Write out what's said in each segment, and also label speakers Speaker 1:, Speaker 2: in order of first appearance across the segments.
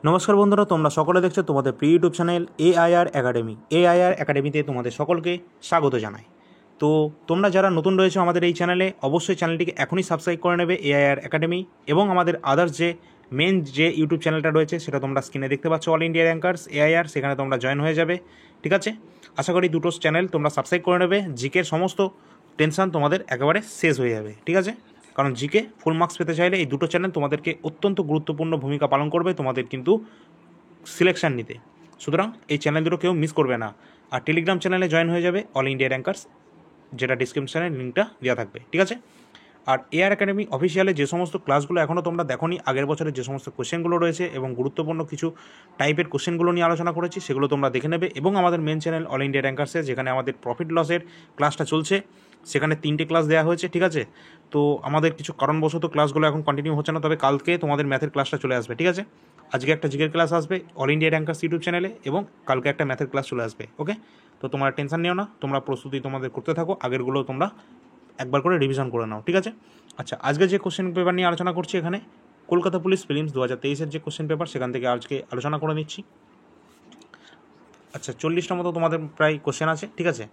Speaker 1: নমস্কার বন্ধুরা, তোমরা সকলে দেখছো তোমাদের প্রিয় YouTube channel AIR academy. AIR একাডেমিতে তোমাদের সকলকে স্বাগত জানাই। তো তোমরা যারা নতুন রয়েছো আমাদের এই চ্যানেলে, অবশ্যই চ্যানেলটিকে এখনই সাবস্ক্রাইব করে নেবে এআইআর একাডেমি, এবং আমাদের আদার্স যে মেন যে ইউটিউব চ্যানেলটা রয়েছে সেটা তোমরা স্ক্রিনে দেখতে পাচ্ছ, অল ইন্ডিয়া র্যাঙ্কার্স এআইআর, সেখানে তোমরা জয়েন হয়ে যাবে। ঠিক আছে, আশা করি দুটো চ্যানেল তোমরা সাবস্ক্রাইব করে নেবে। জিকের সমস্ত টেনশন তোমাদের একেবারে শেষ হয়ে যাবে। ঠিক আছে, কারণ জিকে ফুল মার্কস পেতে চাইলে এই দুটো চ্যানেল তোমাদেরকে অত্যন্ত গুরুত্বপূর্ণ ভূমিকা পালন করবে তোমাদের কিন্তু সিলেকশন নিতে। সুতরাং এই চ্যানেল দুটো কেউ মিস করবে না। আর টেলিগ্রাম চ্যানেলে জয়েন হয়ে যাবে, অল ইন্ডিয়া র্যাঙ্কার্স, যেটা ডিসক্রিপশানে লিঙ্কটা দেওয়া থাকবে। ঠিক আছে, আর এআর একাডেমি অফিসিয়ালে যে সমস্ত ক্লাসগুলো এখনও তোমরা দেখোনি, আগের বছরের যে সমস্ত কোশ্চেনগুলো রয়েছে এবং গুরুত্বপূর্ণ কিছু টাইপের কোশ্চেনগুলো নিয়ে আলোচনা করেছি, সেগুলো তোমরা দেখে নেবে। এবং আমাদের মেন চ্যানেল অল ইন্ডিয়া র্যাঙ্কার্সে, যেখানে আমাদের প্রফিট লসের ক্লাসটা চলছে, সেখানে 3টে ক্লাস দেওয়া হয়েছে। ঠিক আছে, তো আমাদের কিছু কারণবশত ক্লাসগুলো এখন কন্টিনিউ হচ্ছে না, তবে কালকে তোমাদের ম্যাথের ক্লাসটা চলে আসবে। ঠিক আছে, আজকে একটা জিকের ক্লাস আসবে অল ইন্ডিয়া র্যাঙ্কার্স ইউটিউব চ্যানেলে, এবং কালকে একটা ম্যাথের ক্লাস চলে আসবে। ওকে, তো তোমরা টেনশন নিও না, তোমরা প্রস্তুতি তোমাদের করতে থাকো, আগেরগুলো তোমরা একবার করে রিভিশন করে নাও। ঠিক আছে, আচ্ছা, আজকে যে কোশ্চেন পেপার নিয়ে আলোচনা করছি, এখানে কলকাতা পুলিশ প্রিলিমস 2023-এর যে কোশ্চেন পেপার, সেখান থেকে আজকে আলোচনা করে নিচ্ছি। আচ্ছা, 40টার মতো তোমাদের প্রায় কোশ্চেন আছে। ঠিক আছে,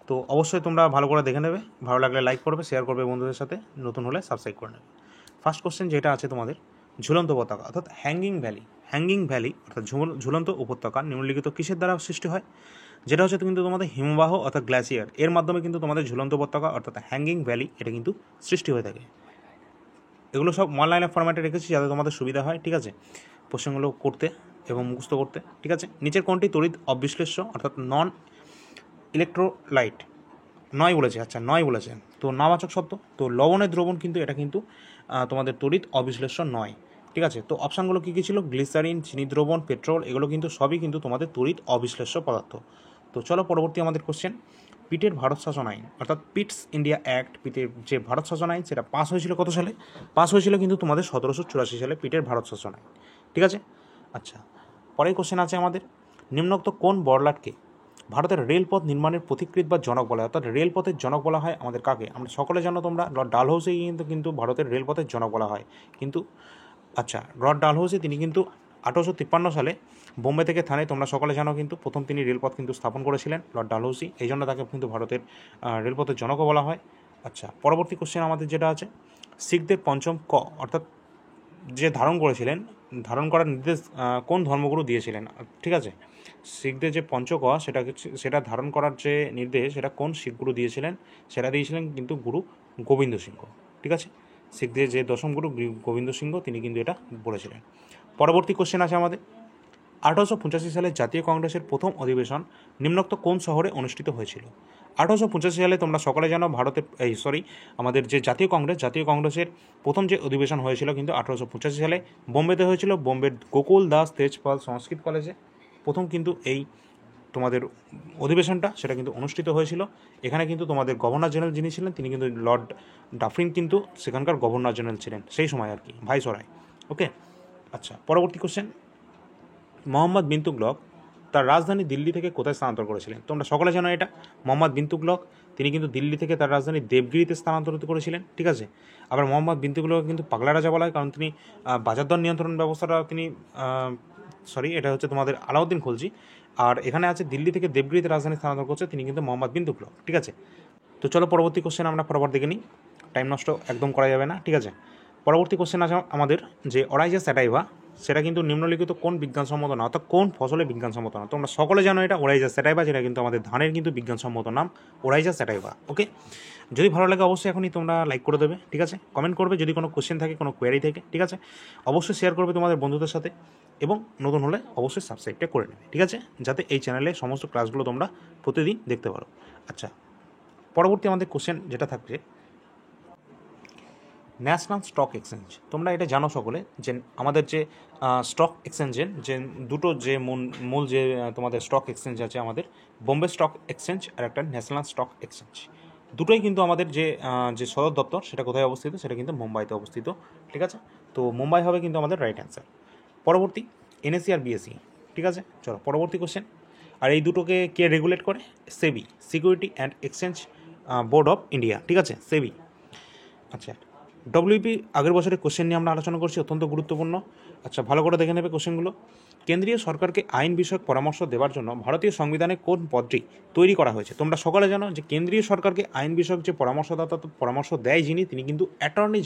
Speaker 1: তো অবশ্যই তোমরা ভালো করে দেখে নেবে, ভালো লাগলে লাইক করবে, শেয়ার করবে বন্ধুদের সাথে, নতুন হলে সাবস্ক্রাইব করে নেবে। ফার্স্ট কোশ্চেন যেটা আছে তোমাদের, ঝুলন্ত পতাকা অর্থাৎ হ্যাঙ্গিং ভ্যালি। হ্যাঙ্গিং ভ্যালি অর্থাৎ ঝুলন্ত উপত্যকা নিম্নলিখিত কিসের দ্বারা সৃষ্টি হয়? যেটা হচ্ছে কিন্তু তোমাদের হিমবাহ অর্থাৎ গ্লাসিয়ার, এর মাধ্যমে কিন্তু তোমাদের ঝুলন্ত উপত্যকা অর্থাৎ হ্যাঙ্গিং ভ্যালি এটা কিন্তু সৃষ্টি হয়ে থাকে। এগুলো সব ওয়ান লাইনের ফরম্যাটে রেখেছি যাতে তোমাদের সুবিধা হয়। ঠিক আছে, প্রশ্নগুলো করতে এবং মুখস্থ করতে। ঠিক আছে, নিচের কোনটি তড়িৎ অবিশ্লেষ্য অর্থাৎ নন ইলেকট্রোলাইট? নয় বলেছে। আচ্ছা, নয় বলেছে, তো নাবাচক শব্দ। তো লবণের দ্রবণ কিন্তু এটা কিন্তু তোমাদের তড়িৎ অবিশ্লেষ্য নয়। ঠিক আছে, তো অপশানগুলো কী কী ছিল? গ্লিসারিন, চিনি দ্রবণ, পেট্রোল, এগুলো কিন্তু সবই কিন্তু তোমাদের তড়িৎ অবিশ্লেষ্য পদার্থ। তো চলো পরবর্তী আমাদের কোশ্চেন, পিটের ভারত শাসন আইন অর্থাৎ পিটস ইন্ডিয়া অ্যাক্ট, পিটের যে ভারত শাসন আইন সেটা পাস হয়েছিল কত সালে? পাস হয়েছিল কিন্তু তোমাদের 1784 সালে পিটের ভারত শাসন আইন। ঠিক আছে, আচ্ছা, পরের কোশ্চেন আছে আমাদের, নিম্নোক্ত কোন বড়লাটকে ভারতের রেলপথ নির্মাণের পথিকৃৎ বা জনক বলা হয়? অর্থাৎ রেলপথের জনক বলা হয় আমাদের কাকে? আমরা সকলে জানো তোমরা, লর্ড ডালহৌসি কিন্তু ভারতের রেলপথের জনক বলা হয়। কিন্তু আচ্ছা, লর্ড ডালহৌসি তিনি কিন্তু 1853 সালে বোম্বে থেকে থানে, তোমরা সকলে জানো কিন্তু প্রথম তিনি রেলপথ কিন্তু স্থাপন করেছিলেন লর্ড ডালহৌসি, এই জন্য তাকে কিন্তু ভারতের রেলপথের জনকও বলা হয়। আচ্ছা, পরবর্তী কোশ্চেন আমাদের যেটা আছে, শিখদের পঞ্চম ক অর্থাৎ যে ধারণ করেছিলেন, ধারণ করার নির্দেশ কোন ধর্মগুরু দিয়েছিলেন? ঠিক আছে, শিখদের যে পঞ্চক সেটা ধারণ করার যে নির্দেশ সেটা কোন শিখগুরু দিয়েছিলেন? সেটা দিয়েছিলেন কিন্তু গুরু গোবিন্দ সিংহ। ঠিক আছে, শিখদের যে দশম গুরু গোবিন্দ সিংহ তিনি কিন্তু এটা বলেছিলেন। পরবর্তী কোশ্চেন আছে আমাদের, 1885 সালে জাতীয় কংগ্রেসের প্রথম অধিবেশন নিম্নোক্ত কোন শহরে অনুষ্ঠিত হয়েছিল? 1885 সালে তোমরা সকলে জানো ভারতের আমাদের যে জাতীয় কংগ্রেসের প্রথম যে অধিবেশন হয়েছিল কিন্তু 1885 সালে বোম্বেতে হয়েছিল, বোম্বের গোকুল দাস তেজপাল সংস্কৃত কলেজে প্রথম কিন্তু এই তোমাদের অধিবেশনটা সেটা কিন্তু অনুষ্ঠিত হয়েছিল। এখানে কিন্তু তোমাদের গভর্নর জেনারেল যিনি ছিলেন তিনি কিন্তু লর্ড ডাফরিন কিন্তু সেখানকার গভর্নর জেনারেল ছিলেন সেই সময় আর কি, ভাইসরয়। ওকে, আচ্ছা, পরবর্তী কোশ্চেন, মোহাম্মদ বিন তুগলক তার রাজধানী দিল্লি থেকে কোথায় স্থানান্তর করেছিলেন? তোমরা সকলে জানো এটা, মোহাম্মদ বিন তুগলক তিনি কিন্তু দিল্লি থেকে তার রাজধানী দেবগিরিতে স্থানান্তরিত করেছিলেন। ঠিক আছে, আবার মোহাম্মদ বিন তুগলক কিন্তু পাগলা রাজা বলা হয়, কারণ তিনি বাজার দর নিয়ন্ত্রণ ব্যবস্থাটা তিনি এটা হচ্ছে তোমাদের আলাউদ্দিন খলজি, আর এখানে আছে দিল্লি থেকে দেবগিরিতে রাজধানী স্থানান্তর করছে তিনি কিন্তু মোহাম্মদ বিন তুগলক। ঠিক আছে, তো চলো পরবর্তী কোশ্চেন আমরা ফটাফট দেখে নিই, টাইম নষ্ট একদম করা যাবে না। ঠিক আছে, পরবর্তী কোশ্চেন আছে আমাদের যে অরাইজা স্যাটাইভা, সেটা কিন্তু নিম্নলিখিত কোন বিজ্ঞানসম্মত না অর্থাৎ কোন ফসলে বিজ্ঞানসম্মত না? তোমরা সকলে জানো এটা ওরাইজা স্যাটাইভা, যেটা কিন্তু আমাদের ধানের কিন্তু বিজ্ঞানসম্মত নাম ওরাইজা স্যাটাইভা। ওকে, যদি ভালো লাগে অবশ্যই এখনই তোমরা লাইক করে দেবে। ঠিক আছে, কমেন্ট করবে যদি কোনো কোশ্চেন থাকে, কোনো কোয়ারি থাকে। ঠিক আছে, অবশ্যই শেয়ার করবে তোমাদের বন্ধুদের সাথে, এবং নতুন হলে অবশ্যই সাবস্ক্রাইবটা করে নেবে। ঠিক আছে, যাতে এই চ্যানেলে সমস্ত ক্লাসগুলো তোমরা প্রতিদিন দেখতে পারো। আচ্ছা, পরবর্তী আমাদের কোশ্চেন যেটা থাকছে, ন্যাশনাল স্টক এক্সচেঞ্জ, তোমরা এটা জানো সকলে যে আমাদের যে স্টক এক্সচেঞ্জের যে দুটো যে মূল যে তোমাদের স্টক এক্সচেঞ্জ আছে, আমাদের বোম্বে স্টক এক্সচেঞ্জ আর একটা ন্যাশনাল স্টক এক্সচেঞ্জ, দুটোই কিন্তু আমাদের যে সদর দপ্তর সেটা কোথায় অবস্থিত? সেটা কিন্তু মুম্বাইতে অবস্থিত। ঠিক আছে, তো মুম্বাই হবে কিন্তু আমাদের রাইট অ্যান্সার। পরবর্তী, এনএসি আর বিএসসি। ঠিক আছে, চলো পরবর্তী কোশ্চেন, আর এই দুটোকে কে রেগুলেট করে? SEBI, security and exchange board of India. ঠিক আছে, সেবি। আচ্ছা, ডব্লিউপি আগের বছরের কোশ্চেন নিয়ে আমরা আলোচনা করছি, অত্যন্ত গুরুত্বপূর্ণ। আচ্ছা, ভালো করে দেখে নেবে কোশ্চেনগুলো। কেন্দ্রীয় সরকারকে আইন বিষয়ক পরামর্শ দেওয়ার জন্য ভারতীয় সংবিধানে কোন পদটি তৈরি করা হয়েছে? তোমরা সকলে জানো যে কেন্দ্রীয় সরকারকে আইন বিষয়ক যে পরামর্শদাতা পরামর্শ দেয় যিনি, তিনি কিন্তু অ্যাটর্নি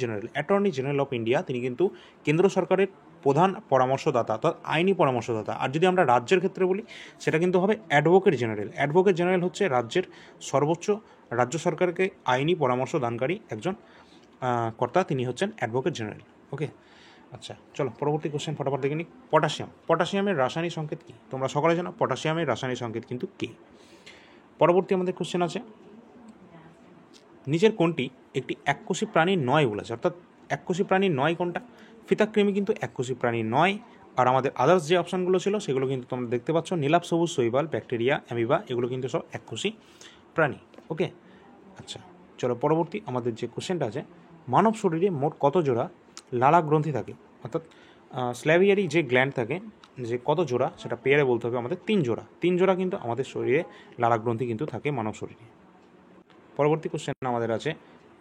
Speaker 1: জেনারেল অফ ইন্ডিয়া। তিনি কিন্তু কেন্দ্র সরকারের প্রধান পরামর্শদাতা, অর্থাৎ আইনি পরামর্শদাতা। আর যদি আমরা রাজ্যের ক্ষেত্রে বলি, সেটা কিন্তু হবে অ্যাডভোকেট জেনারেল। অ্যাডভোকেট জেনারেল হচ্ছে রাজ্যের সর্বোচ্চ, রাজ্য সরকারকে আইনি পরামর্শ দানকারী একজন কর্তা, তিনি হচ্ছেন অ্যাডভোকেট জেনারেল। ওকে, আচ্ছা চলো পরবর্তী কোশ্চেন ফটাফট দেখে নিই। পটাশিয়ামের রাসায়নিক সংকেত কী? তোমরা সকলে জানো পটাশিয়ামের রাসায়নিক সংকেত কিন্তু কী। পরবর্তী আমাদের কোশ্চেন আছে, নিচের কোনটি একটি এককোষী প্রাণী নয় বলেছে? অর্থাৎ এককোষী প্রাণী নয় কোনটা? ফিতাকৃমি কিন্তু এককোষী প্রাণী নয়। আর আমাদের আদার্স যে অপশানগুলো ছিল সেগুলো কিন্তু তোমরা দেখতে পাচ্ছ, নীলাভ, সবুজ, শৈবাল, ব্যাকটেরিয়া, অ্যামিবা, এগুলো কিন্তু সব এককোষী প্রাণী। ওকে, আচ্ছা চলো পরবর্তী আমাদের যে কোশ্চেনটা আছে, মানব শরীরে মোট কত জোড়া লালা গ্রন্থি থাকে? অর্থাৎ স্ল্যাভিয়ারি যে গ্ল্যান্ড থাকে, যে কত জোড়া, সেটা পেয়ারে বলতে হবে আমাদের 3 জোড়া। 3 জোড়া কিন্তু আমাদের শরীরে লালা গ্রন্থি কিন্তু থাকে মানব শরীরে। পরবর্তী কোশ্চেন আমাদের আছে,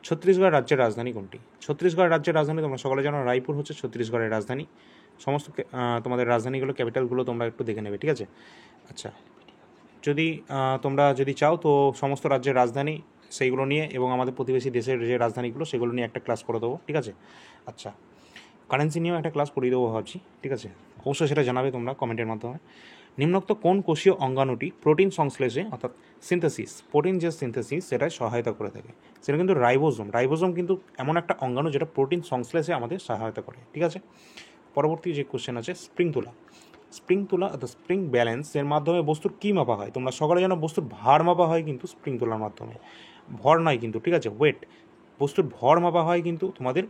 Speaker 1: ছত্তিশগড় রাজ্যের রাজধানী কোনটি? ছত্তিশগড় রাজ্যের রাজধানী তোমরা সকলে জানো রায়পুর হচ্ছে ছত্তিশগড়ের রাজধানী। সমস্ত তোমাদের রাজধানীগুলো, ক্যাপিটালগুলো তোমরা একটু দেখে নেবে, ঠিক আছে? আচ্ছা, যদি তোমরা যদি চাও তো সমস্ত রাজ্যের রাজধানী সেইগুলো নিয়ে এবং আমাদের প্রতিবেশী দেশের যে রাজধানীগুলো সেগুলো নিয়ে একটা ক্লাস করে দেবো, ঠিক আছে? আচ্ছা, কারেন্সি নিয়েও একটা ক্লাস করিয়ে দেবো ভাবছি, ঠিক আছে? অবশ্যই সেটা জানাবে তোমরা কমেন্টের মাধ্যমে। নিম্নোক্ত কোন কোষীয় অঙ্গাণুটি প্রোটিন সংশ্লেষে, অর্থাৎ সিনথেসিস, প্রোটিন যে সিনথেসিস সেটাই সহায়তা করে থাকে? সেটা কিন্তু রাইবোজোম। রাইবোজোম কিন্তু এমন একটা অঙ্গাণু যেটা প্রোটিন সংশ্লেষে আমাদের সহায়তা করে, ঠিক আছে? পরবর্তী যে কোশ্চেন আছে, স্প্রিং তুলা অর্থাৎ স্প্রিং ব্যালেন্স এর মাধ্যমে বস্তুর কী মাপা হয়? তোমরা সকলে জানো বস্তুর ভার মাপা হয় কিন্তু স্প্রিং তোলার মাধ্যমে, ভর নয় কিন্তু, ঠিক আছে? ওয়েট, বস্তুর ভর মাপা হয় কিন্তু তোমাদের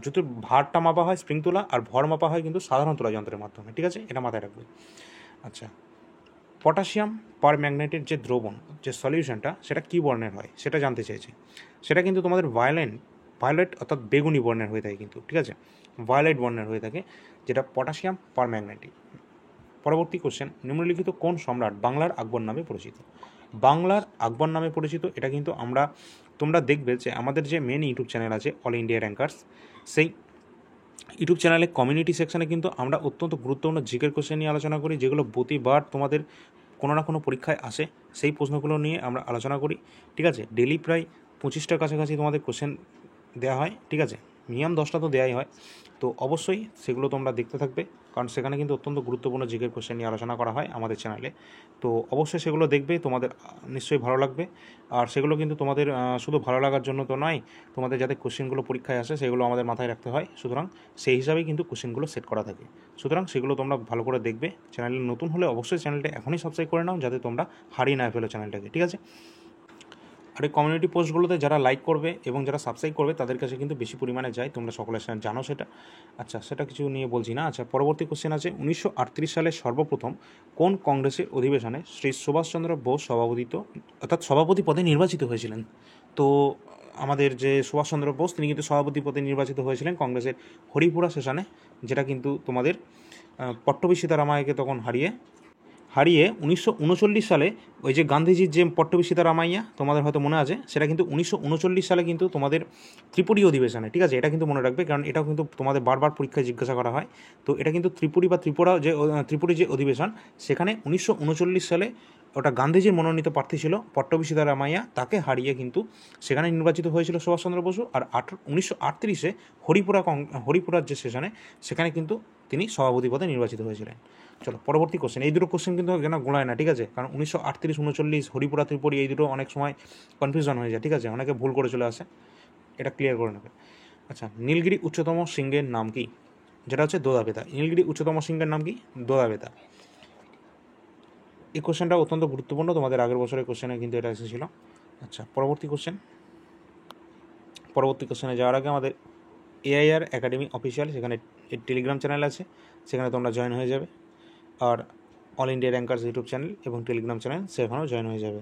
Speaker 1: জুতোর ভারটা মাপা হয় স্প্রিং তোলা, আর ভর মাপা হয় কিন্তু সাধারণ তোলা যন্ত্রের মাধ্যমে, ঠিক আছে? এটা মাথায় রাখবে। আচ্ছা, পটাশিয়াম পারম্যাঙ্গনেটের যে দ্রবণ, যে সলিউশনটা, সেটা কী বর্ণের হয় সেটা জানতে চেয়েছে। সেটা কিন্তু তোমাদের ভায়োলেট অর্থাৎ বেগুনি বর্ণের হয়ে থাকে কিন্তু, ঠিক আছে? ভায়োলেট বর্ণের হয়ে থাকে, যেটা পটাশিয়াম পারম্যাঙ্গনেট। পরবর্তী কোশ্চেন, নিম্নলিখিত কোন সম্রাট বাংলার আকবর নামে পরিচিত? বাংলার আকবর নামে পরিচিত, এটা কিন্তু তোমরা দেখবে যে আমাদের যে মেন ইউটিউব চ্যানেল আছে অল ইন্ডিয়া র্যাঙ্কার্স, সেই ইউটিউব চ্যানেলে কমিউনিটি সেকশানে কিন্তু আমরা অত্যন্ত গুরুত্বপূর্ণ জিকের কোশ্চেন নিয়ে আলোচনা করি, যেগুলো প্রতিবার তোমাদের কোনো না কোনো পরীক্ষায় আসে। সেই প্রশ্নগুলো নিয়ে আমরা আলোচনা করি, ঠিক আছে? ডেলি প্রায় 25টার কাছাকাছি তোমাদের কোশ্চেন দেওয়া হয়, ঠিক আছে? মিনিমাম 10টা তো দেওয়াই হয়। তো অবশ্যই সেগুলো তোমরা দেখতে থাকবে, কারণ সেখানে কিন্তু অত্যন্ত গুরুত্বপূর্ণ জিকের কোশ্চেন নিয়ে আলোচনা করা হয় আমাদের চ্যানেলে। তো অবশ্যই সেগুলো দেখবে, তোমাদের নিশ্চয়ই ভালো লাগবে। আর সেগুলো কিন্তু তোমাদের শুধু ভালো লাগার জন্য তো নয়, তোমাদের যাতে কোশ্চেনগুলো পরীক্ষায় আসে সেগুলো আমাদের মাথায় রাখতে হয়, সুতরাং সেই হিসাবেই কিন্তু কোশ্চেনগুলো সেট করা থাকে। সুতরাং সেগুলো তোমরা ভালো করে দেখবে। চ্যানেলে নতুন হলে অবশ্যই চ্যানেলটা এখনই সাবস্ক্রাইব করে নাও, যাতে তোমরা হারিয়ে না ফেলো চ্যানেলটাকে, ঠিক আছে? আর এই কমিউনিটি পোস্টগুলোতে যারা লাইক করবে এবং যারা সাবস্ক্রাইব করবে তাদের কাছে কিন্তু বেশি পরিমাণে যায়, তোমরা সকলে জানো সেটা। আচ্ছা, সেটা কিছু নিয়ে বলছি না। আচ্ছা, পরবর্তী কোশ্চেন আছে, 1938 সালে সর্বপ্রথম কোন কংগ্রেসের অধিবেশনে শ্রী সুভাষচন্দ্র বোস সভাপতি পদে নির্বাচিত হয়েছিলেন? তো আমাদের যে সুভাষচন্দ্র বোস, তিনি কিন্তু সভাপতি পদে নির্বাচিত হয়েছিলেন কংগ্রেসের হরিপুরা সেশনে, যেটা কিন্তু তোমাদের পট্টবী সীতারামাইয়াকে তখন হারিয়ে 1939 সালে ওই যে গান্ধীজির যে পট্টবী সীতারামাইয়া তোমাদের হয়তো মনে আছে, সেটা কিন্তু 1939 সালে কিন্তু তোমাদের ত্রিপুরী অধিবেশনে, ঠিক আছে? এটা কিন্তু মনে রাখবে, কারণ এটাও কিন্তু তোমাদের বারবার পরীক্ষায় জিজ্ঞাসা করা হয়। তো এটা কিন্তু ত্রিপুরী যে অধিবেশন, সেখানে 1939 সালে ওটা গান্ধীজির মনোনীত প্রার্থী ছিল পট্টবী সীতারামাইয়া, তাকে হারিয়ে কিন্তু সেখানে নির্বাচিত হয়েছিল সুভাষচন্দ্র বসু। আর 1938-এ হরিপুরার যে সেশনে, সেখানে কিন্তু তিনি সভাপতি পদে নির্বাচিত হয়েছিলেন। চলো পরবর্তী কোশ্চেন, এই দুটো কোশ্চেন কিন্তু যেন গোলায় না, ঠিক আছে? কারণ 1938, 1939, হরিপুরা ত্রিপুরী, এই দুটো অনেক সময় কনফিউশন হয়ে যায়, ঠিক আছে? অনেকে ভুল করে চলে আসে, এটা ক্লিয়ার করে নেবে। আচ্ছা, নীলগিরি উচ্চতম শৃঙ্গের নাম কি? যেটা হচ্ছে দোদাবেতা। নীলগিরি উচ্চতম শৃঙ্গের নাম কি? দোদাবেতা। এই কোশ্চেনটা অত্যন্ত গুরুত্বপূর্ণ, তোমাদের আগের বছরের কোশ্চেনে কিন্তু এটা এসেছিল। আচ্ছা, পরবর্তী কোশ্চেনে যাওয়ার আগে আমাদের AIR একাডেমি অফিসিয়াল, সেখানে টেলিগ্রাম চ্যানেল আছে, সেখানে তোমরা জয়েন হয়ে যাবে। আর all India rankers YouTube channel এবং টেলিগ্রাম চ্যানেল, সেখানেও জয়েন হয়ে যাবে।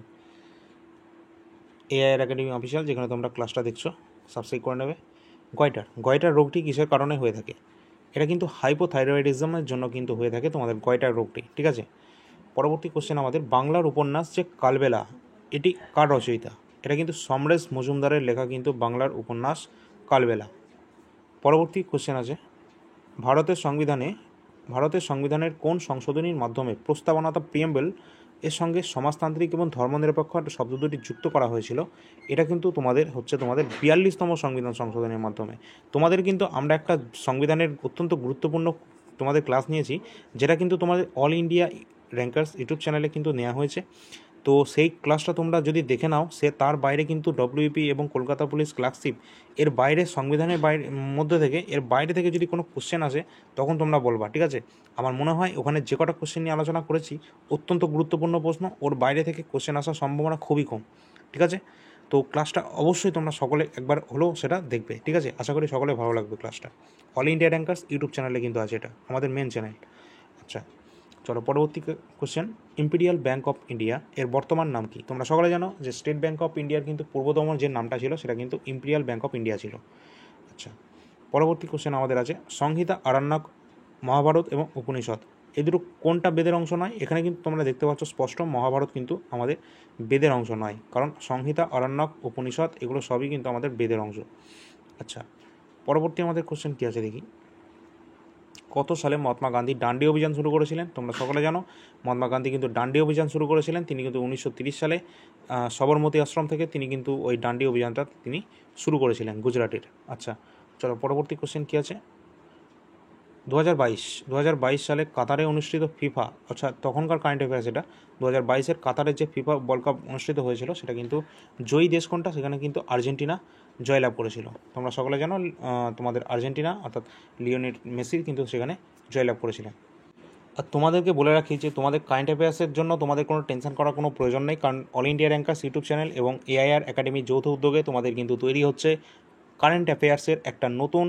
Speaker 1: AIR একাডেমি অফিসিয়াল, যেখানে তোমরা ক্লাসটা দেখছো, সাবস্ক্রাইব করে নেবে। গয়টার রোগটি কিসের কারণে হয়ে থাকে? এটা কিন্তু হাইপোথাইরয়েডিজমের জন্য কিন্তু হয়ে থাকে তোমাদের গয়টার রোগটি, ঠিক আছে? পরবর্তী কোশ্চেন আমাদের, বাংলার উপন্যাস যে কালবেলা, এটি কার রচয়িতা? এটা কিন্তু সমরেশ মজুমদারের লেখা কিন্তু বাংলার উপন্যাস কালবেলা। পরবর্তী কোশ্চেন আছে, ভারতের সংবিধানের কোন সংশোধনীর মাধ্যমে প্রস্তাবনা প্রিয়েম্বল এর সঙ্গে সমাজতান্ত্রিক এবং ধর্মনিরপেক্ষ একটা শব্দ দুটি যুক্ত করা হয়েছিল? এটা কিন্তু তোমাদের 42তম সংবিধান সংশোধনের মাধ্যমে। তোমাদের কিন্তু আমরা একটা সংবিধানের অত্যন্ত গুরুত্বপূর্ণ তোমাদের ক্লাস নিয়েছি, যেটা কিন্তু তোমাদের অল ইন্ডিয়া র্যাঙ্কার্স ইউটিউব চ্যানেলে কিন্তু নেওয়া হয়েছে। তো সেই ক্লাসটা তোমরা যদি দেখে নাও, তার বাইরে কিন্তু ডব্লিউপি এবং কলকাতা পুলিশ ক্লার্কশিপ এর বাইরে, সংবিধানের বাইরে মধ্যে থেকে এর বাইরে থেকে যদি কোনো কোশ্চেন আসে তখন তোমরা বলবা, ঠিক আছে? আমার মনে হয় ওখানে যে কটা কোশ্চেন নিয়ে আলোচনা করেছি অত্যন্ত গুরুত্বপূর্ণ প্রশ্ন, ওর বাইরে থেকে কোশ্চেন আসার সম্ভাবনা খুবই কম, ঠিক আছে? তো ক্লাসটা অবশ্যই তোমরা সকলে একবার হলেও সেটা দেখবে, ঠিক আছে? আশা করি সকলে ভালো লাগবে ক্লাসটা। অল ইন্ডিয়া র্যাঙ্কার্স ইউটিউব চ্যানেলে কিন্তু আছে, এটা আমাদের মেন চ্যানেল। আচ্ছা, চলো পরবর্তী question, imperial bank of India এর বর্তমান নাম কি? তোমরা সকলে জানো যে স্টেট ব্যাঙ্ক অফ ইন্ডিয়ার কিন্তু পূর্বতম যে নামটা ছিল সেটা কিন্তু ইম্পেরিয়াল ব্যাঙ্ক অফ ইন্ডিয়া ছিল। আচ্ছা, পরবর্তী কোশ্চেন আমাদের আছে, সংহিতা, আরণ্যক, মহাভারত এবং উপনিষদ এই দুটো কোনটা বেদের অংশ নয়? এখানে কিন্তু তোমরা দেখতে পাচ্ছ স্পষ্ট মহাভারত কিন্তু আমাদের বেদের অংশ নয়, কারণ সংহিতা, আরণ্যক, উপনিষদ এগুলো সবই কিন্তু আমাদের বেদের অংশ। আচ্ছা, পরবর্তী আমাদের কোশ্চেন কী আছে দেখি, কত সালে মহাত্মা গান্ধী ডান্ডি অভিযান শুরু করেছিলেন? তোমরা সকলে জানো মহাত্মা গান্ধী কিন্তু ডান্ডি অভিযান শুরু করেছিলেন। তিনি কিন্তু 1930 সালে সবরমতী আশ্রম থেকে তিনি কিন্তু ওই ডান্ডি অভিযানটা তিনি শুরু করেছিলেন গুজরাটের। আচ্ছা, চলো পরবর্তী কোশ্চেন কী আছে, 2022 সালে কাতারে অনুষ্ঠিত ফিফা, আচ্ছা তখনকার কারেন্ট অ্যাফেয়ার্স এটা, 2022-এর কাতারের যে ফিফা ওয়ার্ল্ড কাপ অনুষ্ঠিত হয়েছিল সেটা কিন্তু জয়ী দেশ কোনটা? সেখানে কিন্তু আর্জেন্টিনা জয়লাভ করেছিল। তোমরা সকলে জানো তোমাদের আর্জেন্টিনা অর্থাৎ লিওনেল মেসি কিন্তু সেখানে জয়লাভ করেছিলেন। আর তোমাদেরকে বলে রাখি যে তোমাদের কারেন্ট অ্যাফেয়ার্সের জন্য তোমাদের কোনো টেনশন করার কোনো প্রয়োজন নেই, কারণ all India rankers YouTube channel এবং এআইআর একাডেমির যৌথ উদ্যোগে তোমাদের কিন্তু তৈরি হচ্ছে কারেন্ট অ্যাফেয়ার্সের একটা নতুন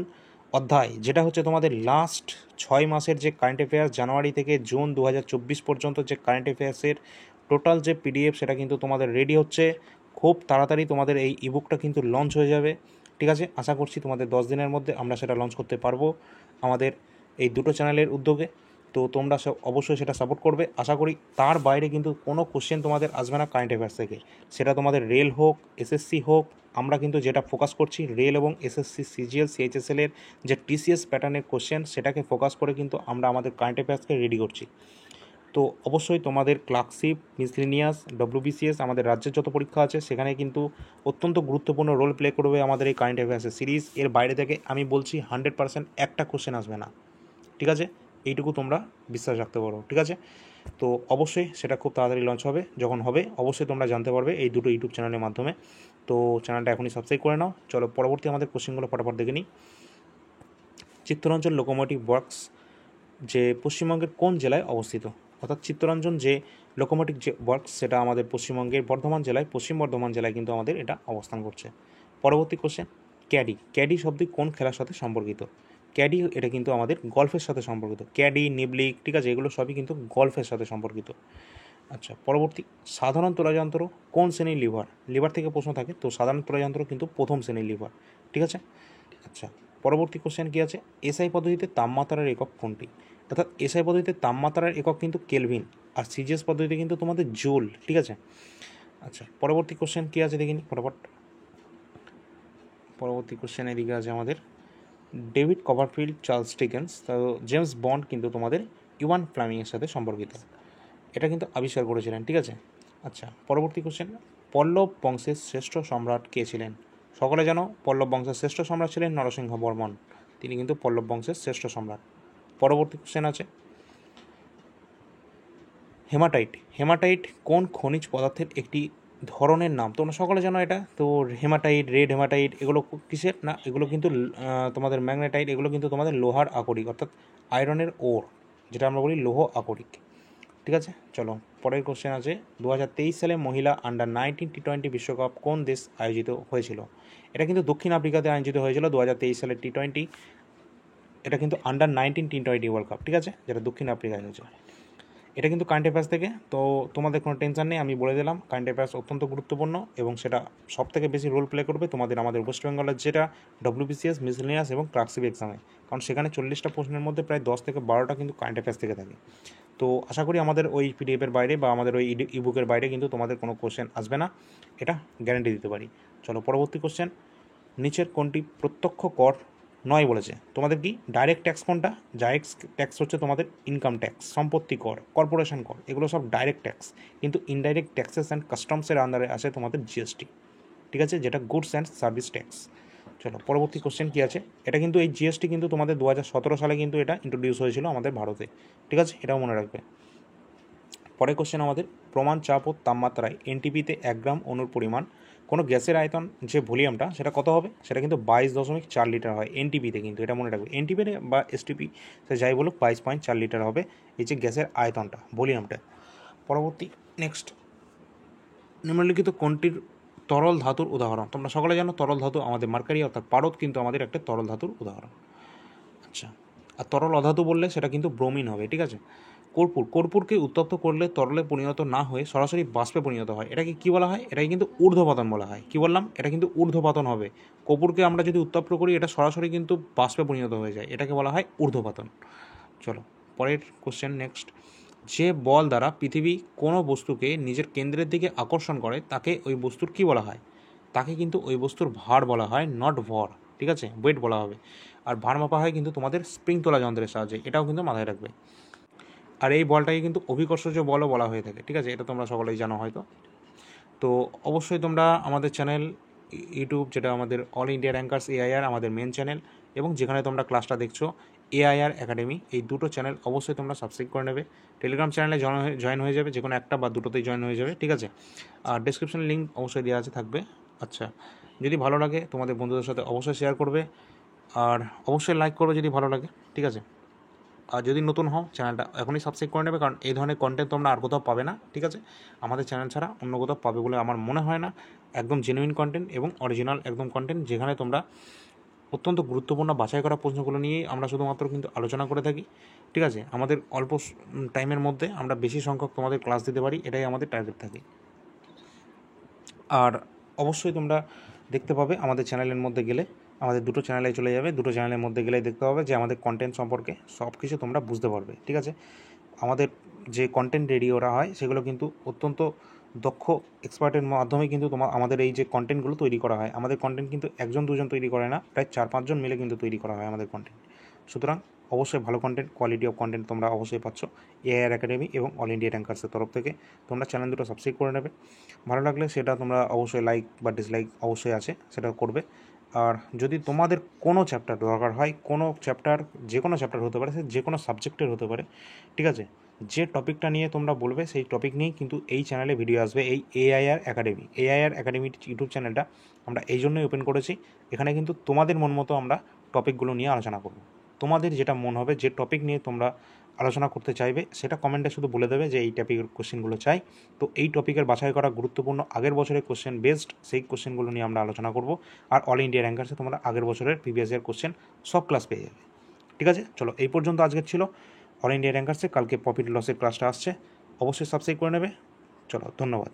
Speaker 1: অধ্যায়, যেটা হচ্ছে তোমাদের লাস্ট 6 মাসের যে কারেন্ট অ্যাফেয়ার্স, জানুয়ারি থেকে জুন 2024 পর্যন্ত যে কারেন্ট অ্যাফেয়ার্সের টোটাল যে পিডিএফ সেটা কিন্তু তোমাদের রেডি হচ্ছে। খুব তাড়াতাড়ি তোমাদের এই ইবুকটা কিন্তু লঞ্চ হয়ে যাবে, ঠিক আছে? আশা করছি তোমাদের 10 দিনের মধ্যে আমরা সেটা লঞ্চ করতে পারবো আমাদের এই দুটো চ্যানেলের উদ্যোগে। তো তোমরা অবশ্যই সেটা সাপোর্ট করবে। আশা করি তার বাইরে কিন্তু কোনো কোশ্চেন তোমাদের আসবে না কারেন্ট অ্যাফেয়ার্স থেকে, সেটা তোমাদের রেল হোক, এসএসসি হোক। আমরা কিন্তু যেটা ফোকাস করছি রেল এবং এসএসসি, সিজিএল, সিএইচএসএল এর যে টিসিএস প্যাটার্নের কোশ্চেন সেটাকে ফোকাস করে কিন্তু আমরা আমাদের কারেন্ট অ্যাফেয়ার্সকে রেডি করছি। তো অবশ্যই তোমাদের ক্লার্কশিপ, মিসলেনিয়াস, ডব্লিউবিসিএস আমাদের রাজ্যের যত পরীক্ষা আছে সেখানে কিন্তু অত্যন্ত গুরুত্বপূর্ণ রোল প্লে করবে আমাদের এই কারেন্ট অ্যাফেয়ার্সের সিরিজ। এর বাইরে থেকে আমি বলছি 100% একটা কোশ্চেন আসবে না, ঠিক আছে? এইটুকু তোমরা বিশ্বাস রাখতে পারো, ঠিক আছে? তো অবশ্যই সেটা খুব তাড়াতাড়ি লঞ্চ হবে, যখন হবে অবশ্যই তোমরা জানতে পারবে এই দুটো ইউটিউব চ্যানেলের মাধ্যমে। তো চ্যানেলটা এখনই সাবস্ক্রাইব করে নাও। চলো পরবর্তী আমাদের কোশ্চেনগুলো ফটাফট দেখে নিই। চিত্তরঞ্জন লোকোমোটিভ ওয়ার্কস যে পশ্চিমবঙ্গের কোন জেলায় অবস্থিত? অর্থাৎ চিত্তরঞ্জন যে লোকোমোটিভ যে ওয়ার্কস সেটা আমাদের পশ্চিমবঙ্গের বর্ধমান জেলায়, পশ্চিম বর্ধমান জেলায় কিন্তু আমাদের এটা অবস্থান করছে। পরবর্তী কোশ্চেন, ক্যাডি শব্দটি কোন খেলার সাথে সম্পর্কিত? ক্যাডি এটা কিন্তু আমাদের গল্ফের সাথে সম্পর্কিত। ক্যাডি, নিবলিক, ঠিক আছে, এগুলো সবই কিন্তু গল্ফের সাথে সম্পর্কিত। আচ্ছা, পরবর্তী, সাধারণ তোলাযন্ত্র কোন শ্রেণীর লিভার থেকে প্রশ্ন থাকে, তো সাধারণ তোলাযন্ত্র কিন্তু প্রথম শ্রেণীর লিভার, ঠিক আছে? আচ্ছা, পরবর্তী কোশ্চেন কী আছে, এসআই পদ্ধতিতে তাপমাত্রার একক কোনটি? অর্থাৎ এসআই পদ্ধতিতে তাপমাত্রার একক কিন্তু কেলভিন, আর সিজিএস পদ্ধতিতে কিন্তু তোমাদের জুল, ঠিক আছে? আচ্ছা, পরবর্তী কোশ্চেন কী আছে দেখিনি ফটাফট। পরবর্তী কোশ্চেন এদিকে আছে আমাদের, ডেভিড কপারফিল্ড, চার্লস ডিকেন্স, তো জেমস বন্ড কিন্তু তোমাদের ইওয়ান ফ্লেমিংয়ের সাথে সম্পর্কিত, এটা কিন্তু আবিষ্কার করেছিলেন, ঠিক আছে? আচ্ছা, পরবর্তী কোশ্চেন, পল্লব বংশের শ্রেষ্ঠ সম্রাট কে ছিলেন? সকলে জানো পল্লব বংশের শ্রেষ্ঠ সম্রাট ছিলেন নরসিংহ বর্মন, তিনি কিন্তু পল্লব বংশের শ্রেষ্ঠ সম্রাট। পরবর্তী কোশ্চেন আছে, হেমাটাইট কোন খনিজ পদার্থের একটি ধরনের নাম? তোমরা সকলে জানো এটা। তো হেমাটাইট, রেড হেমাটাইট এগুলো কিসের না? এগুলো কিন্তু তোমাদের ম্যাগনেটাইট, এগুলো কিন্তু তোমাদের লোহার আকরিক, অর্থাৎ আয়রনের ওর, যেটা আমরা বলি লৌহ আকরিক, ঠিক আছে? চলো পরের কোশ্চেন আছে, 2023 সালে মহিলা আন্ডার-19 টি-20 বিশ্বকাপ কোন দেশ আয়োজিত হয়েছিল? এটা কিন্তু দক্ষিণ আফ্রিকাতে আয়োজিত হয়েছিল 2023 সালের টি-20, এটা কিন্তু আন্ডার-19 টি-20 ওয়ার্ল্ড কাপ, ঠিক আছে, যেটা দক্ষিণ আফ্রিকায় হয়েছে। এটা কিন্তু কারেন্ট অ্যাফেয়ার্স থেকে, তো তোমাদের কোনো টেনশন নেই, আমি বলে দিলাম কারেন্ট অ্যাফেয়ার্স অত্যন্ত গুরুত্বপূর্ণ এবং সেটা সব থেকে বেশি রোল প্লে করবে তোমাদের আমাদের ওয়েস্ট বেঙ্গলের যেটা ডব্লিউবিসিএস, মিসলেনিয়াস এবং ক্লার্কশিপ এক্সামে, কারণ সেখানে 40টা প্রশ্নের মধ্যে প্রায় 10 থেকে 12টা কিন্তু কারেন্ট অ্যাফেয়ার্স থেকে থাকে। তো আশা করি আমাদের ওই পিডিএফের বাইরে বা আমাদের ওই ইবুকের বাইরে কিন্তু তোমাদের কোনো কোশ্চেন আসবে না, এটা গ্যারান্টি দিতে পারি। চলো পরবর্তী কোশ্চেন, নিচের কোনটি প্রত্যক্ষ কর নয় বলেছে। তোমাদের কি ডাইরেক্ট ট্যাক্স কোনটা? ডাইরেক্ট ট্যাক্স হচ্ছে তোমাদের ইনকাম ট্যাক্স, সম্পত্তি কর, কর্পোরেশন কর, এগুলো সব ডাইরেক্ট ট্যাক্স। কিন্তু ইনডাইরেক্ট ট্যাক্সেস অ্যান্ড কাস্টমসের আন্ডারে আছে তোমাদের জিএসটি, ঠিক আছে, যেটা গুডস অ্যান্ড সার্ভিস ট্যাক্স। চলো পরবর্তী কোশ্চেন কী আছে। এটা কিন্তু এই জিএসটি কিন্তু তোমাদের 2017 সালে কিন্তু এটা ইন্ট্রোডিউস হয়েছিল আমাদের ভারতে, ঠিক আছে, এটাও মনে রাখবে। পরের কোশ্চেন আমাদের, প্রমাণ চাপ ও তাপমাত্রায় এনটিপিতে 1 গ্রাম অণুর পরিমাণ কোনো গ্যাসের আয়তন যে ভলিউমটা সেটা কত হবে? সেটা কিন্তু 22.4 লিটার হয় এনটিপিতে, কিন্তু এটা মনে রাখবে, এনটিপিতে বা এসটিপি সে যাই বলুক 22.4 লিটার হবে এই যে গ্যাসের আয়তনটা, ভলিউমটা। পরবর্তী নেক্সট, নিম্নলিখিত কোনটির তরল ধাতুর উদাহরণ? তোমরা সকলে জানো তরল ধাতু আমাদের মার্কারি অর্থাৎ পারদ কিন্তু আমাদের একটা তরল ধাতুর উদাহরণ। আচ্ছা, আর তরল অধাতু বললে সেটা কিন্তু ব্রোমিন হবে, ঠিক আছে। কর্পূরকে উত্তপ্ত করলে তরলে পরিণত না হয়ে সরাসরি বাষ্পে পরিণত হয়, এটাকে কী বলা হয়? এটাকে কিন্তু ঊর্ধ্বপাতন বলা হয়। কী বললাম? এটা কিন্তু ঊর্ধ্বপাতন হবে। কর্পূরকে আমরা যদি উত্তপ্ত করি এটা সরাসরি কিন্তু বাষ্পে পরিণত হয়ে যায়, এটাকে বলা হয় ঊর্ধ্বপাতন। চলো পরের কোশ্চেন নেক্সট, যে বল দ্বারা পৃথিবী কোনো বস্তুকে নিজের কেন্দ্রের দিকে আকর্ষণ করে তাকে ওই বস্তুর কী বলা হয়? তাকে কিন্তু ওই বস্তুর ভার বলা হয়, নট ভর, ঠিক আছে, ওয়েট বলা হবে। আর ভার মাপা হয় কিন্তু তোমাদের স্প্রিং তোলা যন্ত্রের সাহায্যে, এটাও কিন্তু মাথায় রাখবে। আর এই বলটাকে কিন্তু অভিকর্ষজ বলও বলা হয়ে থাকে, ঠিক আছে, এটা তোমরা সকলেই জানো হয়তো। তো অবশ্যই তোমরা আমাদের চ্যানেল ইউটিউব, যেটা আমাদের অল ইন্ডিয়া র্যাঙ্কার্স এআইআর আমাদের মেন চ্যানেল, এবং যেখানে তোমরা ক্লাসটা দেখছো এআইআর একাডেমি, এই দুটো চ্যানেল অবশ্যই তোমরা সাবস্ক্রাইব করে নেবে। টেলিগ্রাম চ্যানেলে জয়েন হয়ে যাবে, যে কোনো একটা বা দুটোতেই জয়েন হয়ে যাবে, ঠিক আছে। আর ডেসক্রিপশনে লিঙ্ক অবশ্যই দেওয়া আছে, থাকবে। আচ্ছা, যদি ভালো লাগে তোমাদের বন্ধুদের সাথে অবশ্যই শেয়ার করবে, আর অবশ্যই লাইক করবে যদি ভালো লাগে, ঠিক আছে। আর যদি নতুন হও চ্যানেলটা এখনই সাবস্ক্রাইব করে নেবে, কারণ এই ধরনের কন্টেন্ট তোমরা আর কোথাও পাবে না, ঠিক আছে। আমাদের চ্যানেল ছাড়া অন্য কোথাও পাবে বলে আমার মনে হয় না। একদম জেনুইন কন্টেন্ট এবং অরিজিনাল একদম কন্টেন্ট, যেখানে তোমরা অত্যন্ত গুরুত্বপূর্ণ বাছাই করা প্রশ্নগুলো নিয়েই আমরা শুধুমাত্র কিন্তু আলোচনা করে থাকি, ঠিক আছে। আমাদের অল্প টাইমের মধ্যে আমরা বেশি সংখ্যক তোমাদের ক্লাস দিতে পারি, এটাই আমাদের টার্গেট থাকে। আর অবশ্যই তোমরা দেখতে পাবে আমাদের চ্যানেলের মধ্যে গেলে, আমাদের দুটো চ্যানেলে চলে যাবে, দুটো চ্যানেলের মধ্যে গেলেই দেখতে পাবে যে আমাদের কন্টেন্ট সম্পর্কে সব কিছু তোমরা বুঝতে পারবে, ঠিক আছে। আমাদের যে কন্টেন্ট রেডি করা হয় সেগুলো কিন্তু অত্যন্ত দক্ষ এক্সপার্টের মাধ্যমে কিন্তু আমাদের এই যে কন্টেন্টগুলো তৈরি করা হয়। আমাদের কন্টেন্ট কিন্তু একজন দুজন তৈরি করে না, প্রায় 4-5 জন মিলে কিন্তু তৈরি করা হয় আমাদের কন্টেন্ট। সুতরাং অবশ্যই ভালো কন্টেন্ট, কোয়ালিটি অফ কন্টেন্ট তোমরা অবশ্যই পাচ্ছ এআইআর একাডেমি এবং অল ইন্ডিয়া র্যাঙ্কার্সের তরফ থেকে। তোমরা চ্যানেল দুটো সাবস্ক্রাইব করে নেবে, ভালো লাগলে সেটা তোমরা অবশ্যই লাইক বা ডিসলাইক অবশ্যই আছে, সেটা করবে। আর যদি তোমাদের কোনো চ্যাপ্টার দরকার হয়, কোনো চ্যাপ্টার, যে কোনো চ্যাপ্টার হতে পারে, সে যে কোনো সাবজেক্টের হতে পারে, ঠিক আছে, যে টপিকটা নিয়ে তোমরা বলবে সেই টপিক নিয়েই কিন্তু এই চ্যানেলে ভিডিও আসবে। এই এআইআর একাডেমি ইউটিউব চ্যানেলটা আমরা এই জন্যই ওপেন করেছি, এখানে কিন্তু তোমাদের মন মতো আমরা টপিকগুলো নিয়ে আলোচনা করব। তোমাদের যেটা মন হবে, যে টপিক নিয়ে তোমরা আলোচনা করতে চাইবে, সেটা কমেন্টে শুধু বলে দেবে যে এই টপিকের কোশ্চেনগুলো চাই। তো এই টপিকের বাছাই করা গুরুত্বপূর্ণ আগের বছরের কোশ্চেন বেসড সেই কোশ্চেনগুলো নিয়ে আমরা আলোচনা করব। আর অল ইন্ডিয়া র্যাঙ্কার্সে তোমরা আগের বছরের প্রিভিয়াস ইয়ার কোশ্চেন সব ক্লাস পেয়ে যাবে, ঠিক আছে। চলো এই পর্যন্ত আজকের ছিল অল ইন্ডিয়া র্যাঙ্কার্সে, কালকে প্রফিট লসের ক্লাসটা আসছে, অবশ্যই সাবস্ক্রাইব করে নেবে। চলো ধন্যবাদ।